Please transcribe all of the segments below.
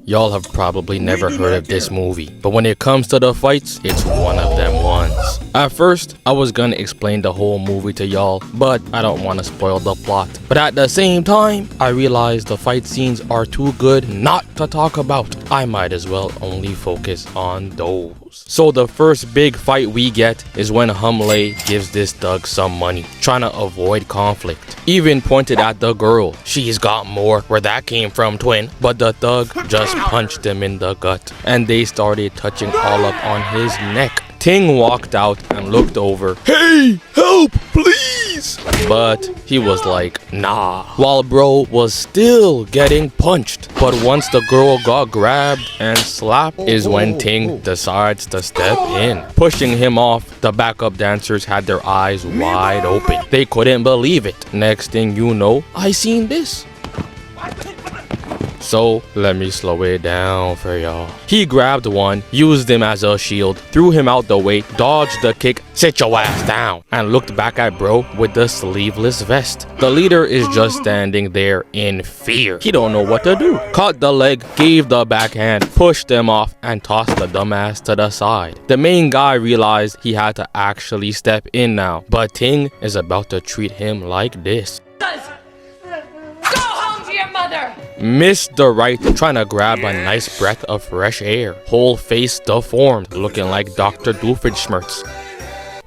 Y'all have probably never heard of this movie, but when it comes to the fights, it's one of them ones. At first, I was gonna explain the whole movie to y'all, but I don't want to spoil the plot. But at the same time, I realized the fight scenes are too good not to talk about. I might as well only focus on those. So the first big fight we get is when Humley gives this thug some money, trying to avoid conflict. Even pointed at the girl. She's got more. Where that came from, twin? But the thug just punched him in the gut, and they started touching all up on his neck. Ting walked out and looked over. Hey, help, please! But he was like, nah. While bro was still getting punched. But once the girl got grabbed and slapped is when Ting decides to step in. Pushing him off, the backup dancers had their eyes wide open. They couldn't believe it. Next thing you know, I seen this. So let me slow it down for y'all. He grabbed one, used him as a shield, threw him out the way, dodged the kick, sit your ass down, and looked back at bro with the sleeveless vest. The leader is just standing there in fear. He don't know what to do. Caught the leg, gave the backhand, pushed him off, and tossed the dumbass to the side. The main guy realized he had to actually step in now, but Ting is about to treat him like this. Missed the right, trying to grab a nice breath of fresh air. Whole face deformed, looking like Dr. Doofenshmirtz.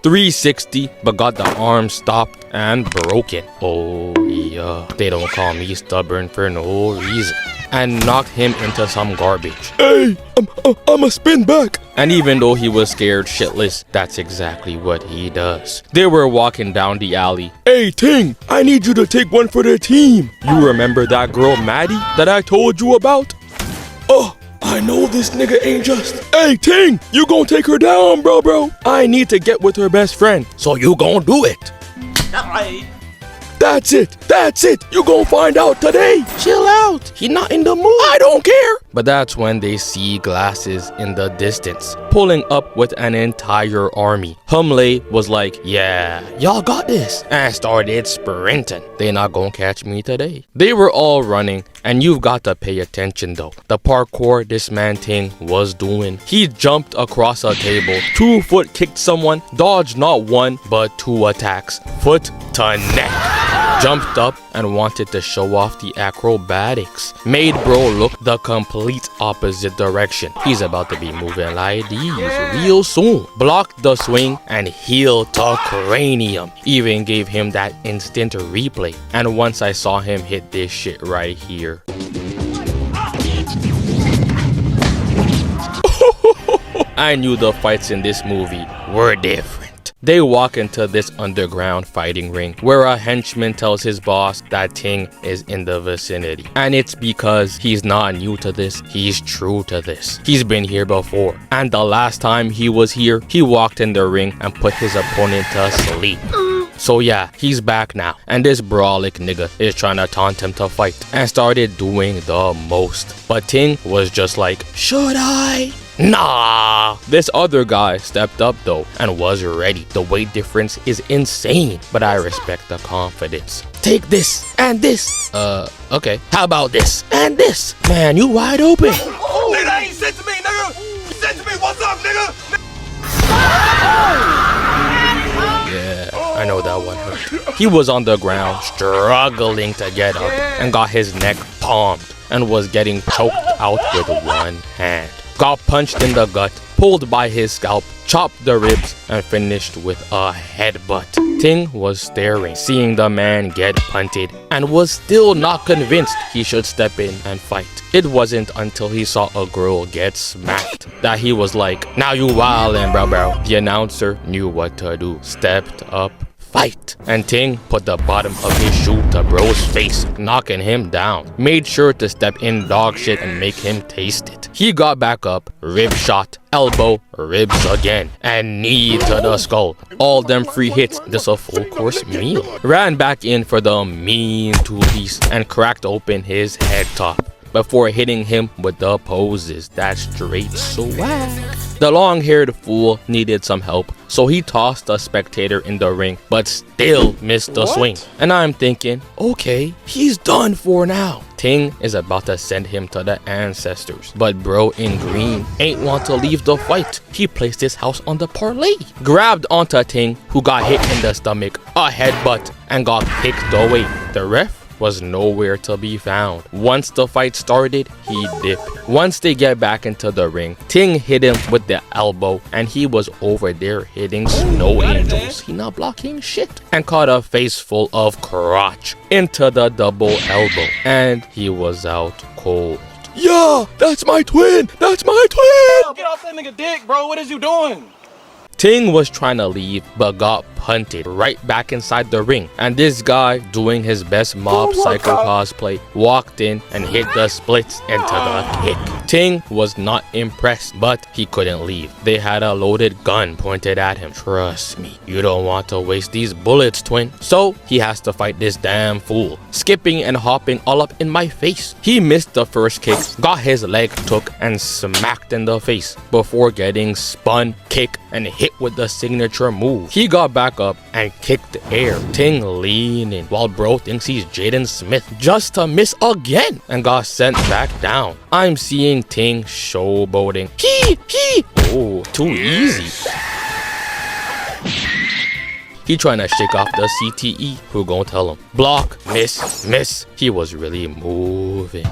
360, but got the arm stopped and broken. Oh yeah, they don't call me stubborn for no reason. And knocked him into some garbage. Hey, I'ma spin back. And even though he was scared shitless, that's exactly what he does. They were walking down the alley. Hey Ting, I need you to take one for the team. You remember that girl Maddie that I told you about? Oh, I know this nigga ain't just. Hey Ting, you gon' take her down, bro. I need to get with her best friend, so you gon' do it. That's it, you gon' find out today. Chill out, he not in the mood. I don't care. But that's when they see glasses in the distance, pulling up with an entire army. Humley was like, yeah, y'all got this, and started sprinting. They not gonna catch me today. They were all running, and you've got to pay attention though. The parkour this man Ting was doing. He jumped across a table, 2-foot kicked someone, dodged not one, but 2 attacks, foot to neck. Jumped up and wanted to show off the acrobatics. Made bro look the complete opposite direction. He's about to be moving like these real soon. Blocked the swing and healed to cranium. Even gave him that instant replay. And once I saw him hit this shit right here. I knew the fights in this movie were different. They walk into this underground fighting ring where a henchman tells his boss that Ting is in the vicinity. And it's because he's not new to this, he's true to this. He's been here before. And the last time he was here, he walked in the ring and put his opponent to sleep. So yeah, he's back now. And this brawlic nigga is trying to taunt him to fight and started doing the most. But Ting was just like, should I? Nah. This other guy stepped up though and was ready. The weight difference is insane, but I respect the confidence. Take this and this. Okay. How about this and this? Man, you wide open. Nigga, that ain't sent to me, nigga. Sent to me. What's up, nigga? Yeah, I know that one hurt. He was on the ground struggling to get up and got his neck palmed and was getting choked out with one hand. Got punched in the gut, pulled by his scalp, chopped the ribs, and finished with a headbutt. Ting was staring, seeing the man get punted, and was still not convinced he should step in and fight. It wasn't until he saw a girl get smacked that he was like, now you wildin', bro. The announcer knew what to do, stepped up, fight. And Ting put the bottom of his shoe to bro's face, knocking him down. Made sure to step in dog shit and make him taste it. He got back up, rib shot, elbow, ribs again, and knee to the skull. All them free hits, this a full course meal. Ran back in for the mean 2-piece and cracked open his head top before hitting him with the poses. That straight swag. The long-haired fool needed some help, so he tossed a spectator in the ring, but still missed the swing. And I'm thinking, okay, he's done for now. Ting is about to send him to the ancestors, but bro in green ain't want to leave the fight. He placed his house on the parlay, grabbed onto Ting, who got hit in the stomach, a headbutt, and got kicked away. The ref was nowhere to be found. Once the fight started, he dipped. Once they get back into the ring, Ting hit him with the elbow, and he was over there hitting snow angels. He not blocking shit. And caught a face full of crotch into the double elbow, and he was out cold. Yeah, that's my twin! That's my twin! Get off that nigga dick, bro. What is you doing? Ting was trying to leave, but got punted right back inside the ring. And this guy, doing his best Mob Psycho cosplay, walked in and hit the splits into the kick. Ting was not impressed, but he couldn't leave. They had a loaded gun pointed at him. Trust me, you don't want to waste these bullets, twin. So he has to fight this damn fool, skipping and hopping all up in my face. He missed the first kick, got his leg took and smacked in the face before getting spun, kicked, and hit with the signature move. He got back up and kicked the air. Ting leaning while bro thinks he's Jaden Smith, just to miss again and got sent back down. I'm seeing Ting showboating. Oh, too easy. He trying to shake off the CTE. Who gon' tell him? Block, miss, miss. He was really moving.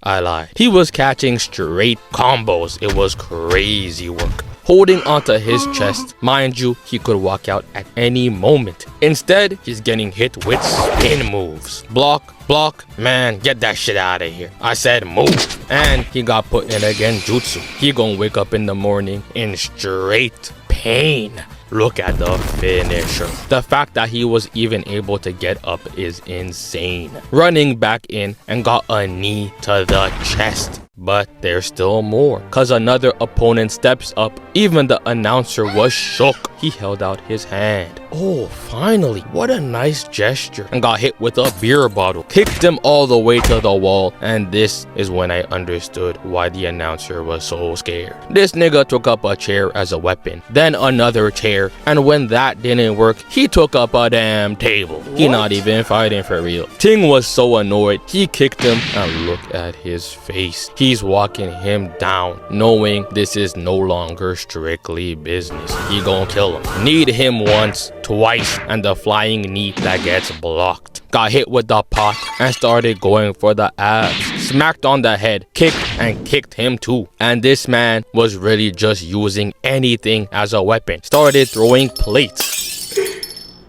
I lied. He was catching straight combos. It was crazy work. Holding onto his chest. Mind you, he could walk out at any moment. Instead, he's getting hit with spin moves. Block, block. Man, get that shit out of here. I said move. And he got put in a genjutsu. He gonna wake up in the morning in straight pain. Look at the finisher. The fact that he was even able to get up is insane. Running back in and got a knee to the chest. But there's still more, cause another opponent steps up. Even the announcer was shook. He held out his hand. Oh, finally, what a nice gesture. And got hit with a beer bottle. Kicked him all the way to the wall. And this is when I understood why the announcer was so scared. This nigga took up a chair as a weapon, then another chair, and when that didn't work, he took up a damn table. He not even fighting for real. Ting was so annoyed, he kicked him, and look at his face. He's walking him down, knowing this is no longer strictly business. He gon' kill him. Kneed him once, twice, and the flying knee that gets blocked. Got hit with the pot and started going for the abs. Smacked on the head, kicked and kicked him too. And this man was really just using anything as a weapon. Started throwing plates.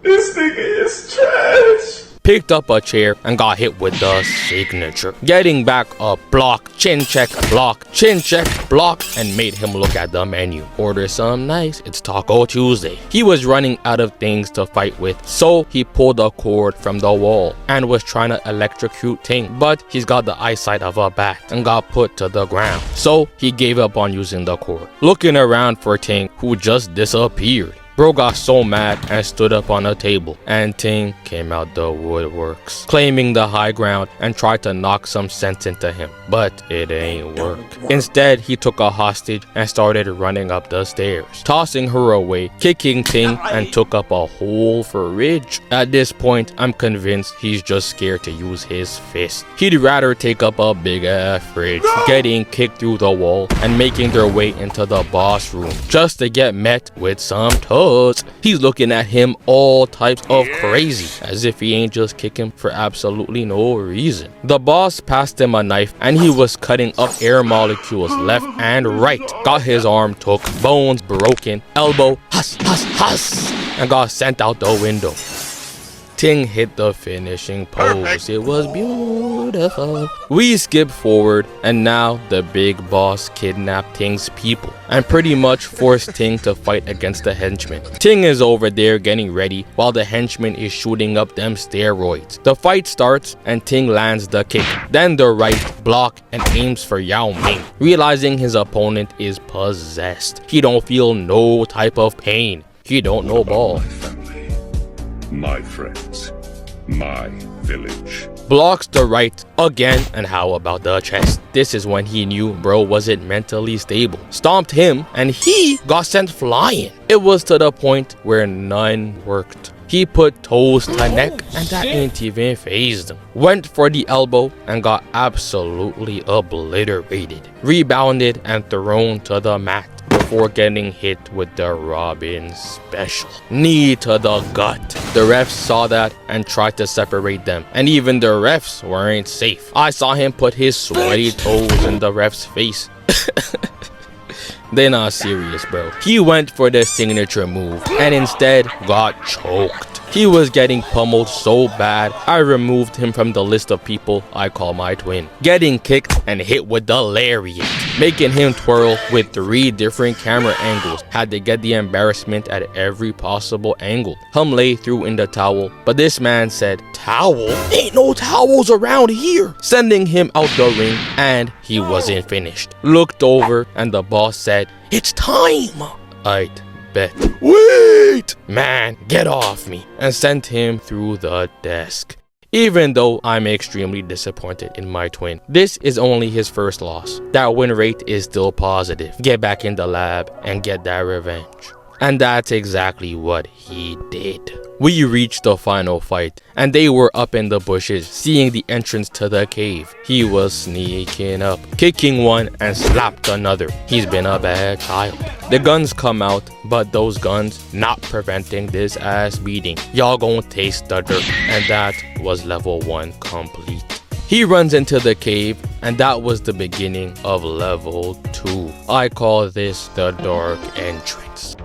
This nigga is trash. Picked up a chair and got hit with the signature. Getting back up, block, chin check, block, chin check, block, and made him look at the menu. Order some nice, it's Taco Tuesday. He was running out of things to fight with, so he pulled a cord from the wall and was trying to electrocute Ting, but he's got the eyesight of a bat and got put to the ground. So he gave up on using the cord. Looking around for Ting, who just disappeared. Bro got so mad and stood up on a table, and Ting came out the woodworks, claiming the high ground and tried to knock some sense into him, but it ain't work. Instead, he took a hostage and started running up the stairs, tossing her away, kicking Ting, and took up a whole fridge. At this point, I'm convinced he's just scared to use his fist. He'd rather take up a big ass fridge, getting kicked through the wall and making their way into the boss room, just to get met with some toes. He's looking at him all types of crazy, as if he ain't just kick him for absolutely no reason. The boss passed him a knife and he was cutting up air molecules left and right. Got his arm took, bones broken, elbow, huss, and got sent out the window. Ting hit the finishing pose. It was beautiful. We skip forward, and now the big boss kidnapped Ting's people and pretty much forced Ting to fight against the henchman. Ting is over there getting ready while the henchman is shooting up them steroids. The fight starts and Ting lands the kick, then the right block and aims for Yao Ming. Realizing his opponent is possessed, he don't feel no type of pain. He don't know ball. My friends, my village. blocks the right again, and how about the chest? This is when he knew bro wasn't mentally stable. Stomped him and he got sent flying. It was to the point where none worked. He put toes to neck and that ain't even phased him. Went for the elbow and got absolutely obliterated. Rebounded and thrown to the mat before getting hit with the Robin special. Knee to the gut. The refs saw that and tried to separate them, and even the refs weren't safe. I saw him put his sweaty toes in the ref's face. They're not serious, bro. He went for the signature move and instead got choked. He was getting pummeled so bad, I removed him from the list of people I call my twin. Getting kicked and hit with the lariat, making him twirl with 3 different camera angles. Had to get the embarrassment at every possible angle. Lay threw in the towel, but this man said, "Towel? Ain't no towels around here," sending him out the ring, and he wasn't finished. Looked over and the boss said, "It's time." I'd bet. "Wait! Man, get off me," and sent him through the desk. Even though I'm extremely disappointed in my twin, this is only his first loss. That win rate is still positive. Get back in the lab and get that revenge. And that's exactly what he did. We reached the final fight, and they were up in the bushes, seeing the entrance to the cave. He was sneaking up, kicking one and slapped another. He's been a bad child. The guns come out, but those guns not preventing this ass beating. Y'all gon' taste the dirt, and that was level 1 complete. He runs into the cave, and that was the beginning of level 2. I call this the dark entrance.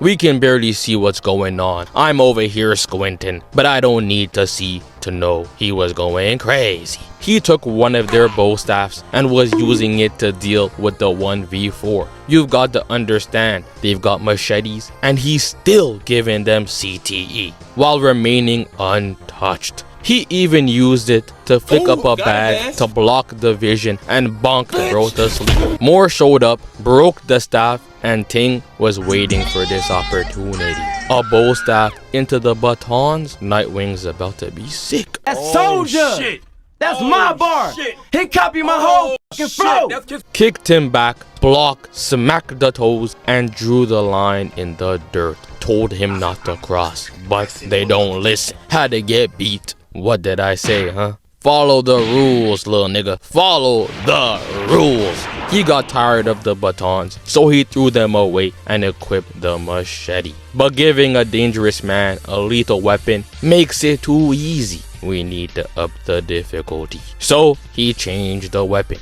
We can barely see what's going on. I'm over here squinting, but I don't need to see to know he was going crazy. He took one of their bow staffs and was using it to deal with the 1v4. You've got to understand, they've got machetes and he's still giving them CTE while remaining untouched. He even used it to flick up a bag to block the vision and bonk bro to sleep. More showed up, broke the staff, and Ting was waiting for this opportunity. A bow staff into the batons. Nightwing's about to be sick. That's soldier! Shit. That's my bar! Shit. He copied my whole fucking flow! Kicked him back, blocked, smacked the toes, and drew the line in the dirt. Told him not to cross, but they don't listen. Had to get beat. What did I say, huh? Follow the rules, little nigga. Follow the rules. He got tired of the batons, so he threw them away and equipped the machete. But giving a dangerous man a lethal weapon makes it too easy. We need to up the difficulty. So he changed the weapon.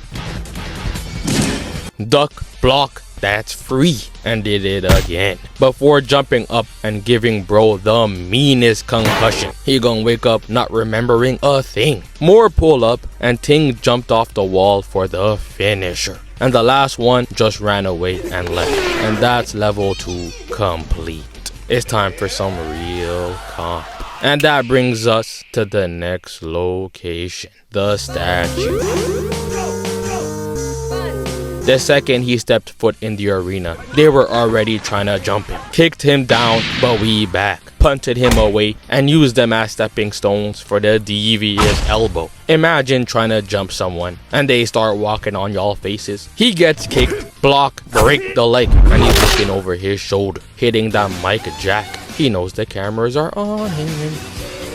Duck, block, that's free, and did it again. Before jumping up and giving bro the meanest concussion. He gon' wake up not remembering a thing. More pull up and Ting jumped off the wall for the finisher. And the last one just ran away and left. And that's level 2 complete. It's time for some real comp. And that brings us to the next location, the statue. The second he stepped foot in the arena, they were already trying to jump him. Kicked him down, but we back. Punted him away and used them as stepping stones for the devious elbow. Imagine trying to jump someone and they start walking on y'all faces. He gets kicked, block, break the leg, and he's looking over his shoulder, hitting that mic jack. He knows the cameras are on him.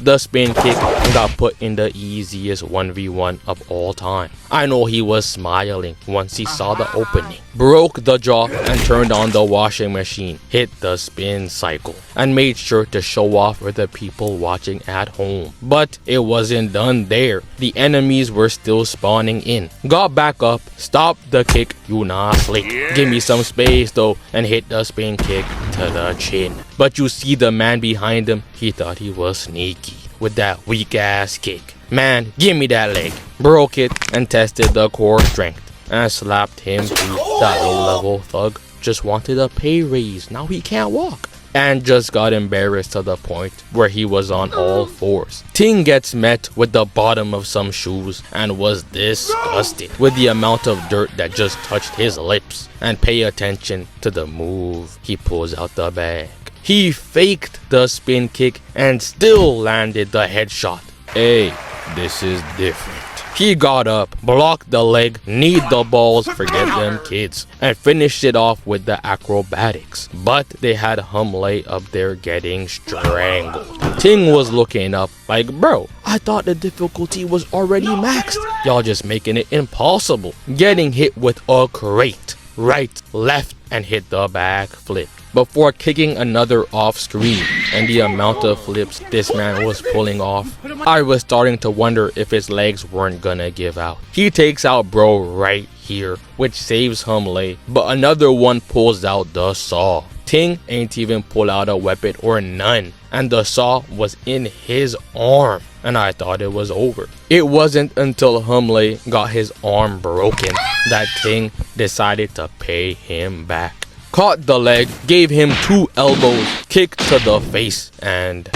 The spin kick and got put in the easiest 1v1 of all time. I know he was smiling once he saw the opening. Broke the jaw and turned on the washing machine. Hit the spin cycle and made sure to show off for the people watching at home. But it wasn't done there. The enemies were still spawning in. Got back up, stopped the kick, you nah slick. Give me some space though, and hit the spin kick to the chin. But you see the man behind him, he thought he was sneaky with that weak ass kick. Man, give me that leg. Broke it and tested the core strength and slapped him through. That low level thug just wanted a pay raise. Now he can't walk. And just got embarrassed to the point where he was on all fours. Ting gets met with the bottom of some shoes and was disgusted with the amount of dirt that just touched his lips. And pay attention to the move. He pulls out the bag. He faked the spin kick and still landed the headshot. Hey, this is different. He got up, blocked the leg, kneed the balls, forget them kids, and finished it off with the acrobatics. But they had Humley up there getting strangled. Ting was looking up like, bro, I thought the difficulty was already maxed. Y'all just making it impossible. Getting hit with a crate, right, left, and hit the back flip before kicking another off screen. And the amount of flips this man was pulling off, I was starting to wonder if his legs weren't gonna give out. He takes out bro right here, which saves Humley, but another one pulls out the saw. Ting ain't even pull out a weapon or none, and the saw was in his arm, and I thought it was over. It wasn't until Humley got his arm broken that Ting decided to pay him back. Caught the leg, gave him 2 elbows, kick to the face, and...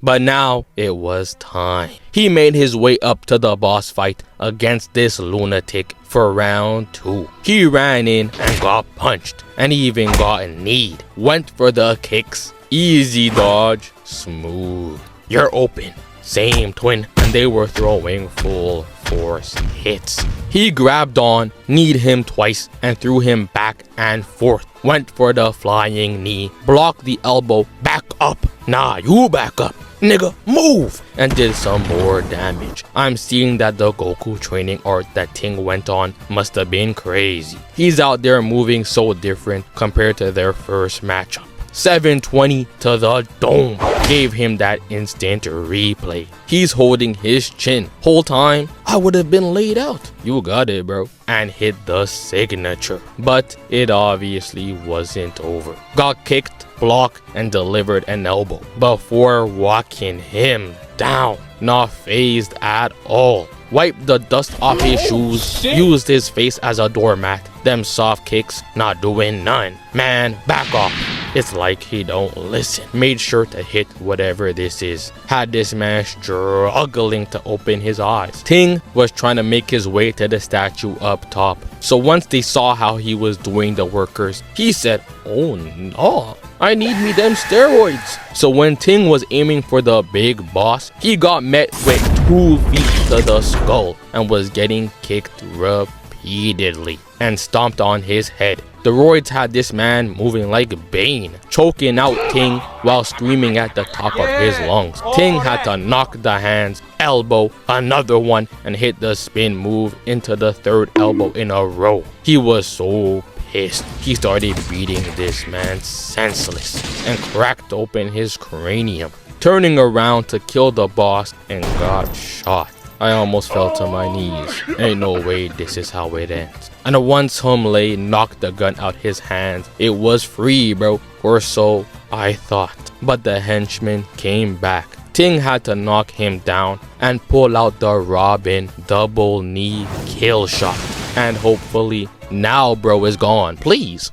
But now it was time. He made his way up to the boss fight against this lunatic for round 2. He ran in and got punched, and even got kneed. Went for the kicks. Easy dodge, smooth. You're open. Same twin, and they were throwing full force hits. He grabbed on, kneed him twice, and threw him back and forth. Went for the flying knee, blocked the elbow, back up. Nah, you back up. Nigga, move! And did some more damage. I'm seeing that the Goku training art that Ting went on must have been crazy. He's out there moving so different compared to their first matchup. 720 to the dome gave him that instant replay. He's holding his chin. Whole time, I would have been laid out. You got it, bro. And hit the signature. But it obviously wasn't over. Got kicked, blocked, and delivered an elbow before walking him down. Not phased at all. Wiped the dust off his shoes, used his face as a doormat. Them soft kicks, not doing none. Man, back off. It's like he don't listen. Made sure to hit whatever this is. Had this man struggling to open his eyes. Ting was trying to make his way to the statue up top. So once they saw how he was doing the workers, he said, oh no, I need me them steroids. So when Ting was aiming for the big boss, he got met with 2 feet to the skull and was getting kicked repeatedly and stomped on his head. The roids had this man moving like Bane, choking out Ting while screaming at the top of his lungs. Ting had to knock the hands, elbow, another one, and hit the spin move into the 3rd elbow in a row. He was so pissed. He started beating this man senseless and cracked open his cranium, turning around to kill the boss and got shot. I almost fell to my knees. Ain't no way this is how it ends. And once Humley knocked the gun out his hands, it was free, bro. Or so I thought. But the henchman came back. Ting had to knock him down and pull out the Robin double knee kill shot. And hopefully now bro is gone. Please.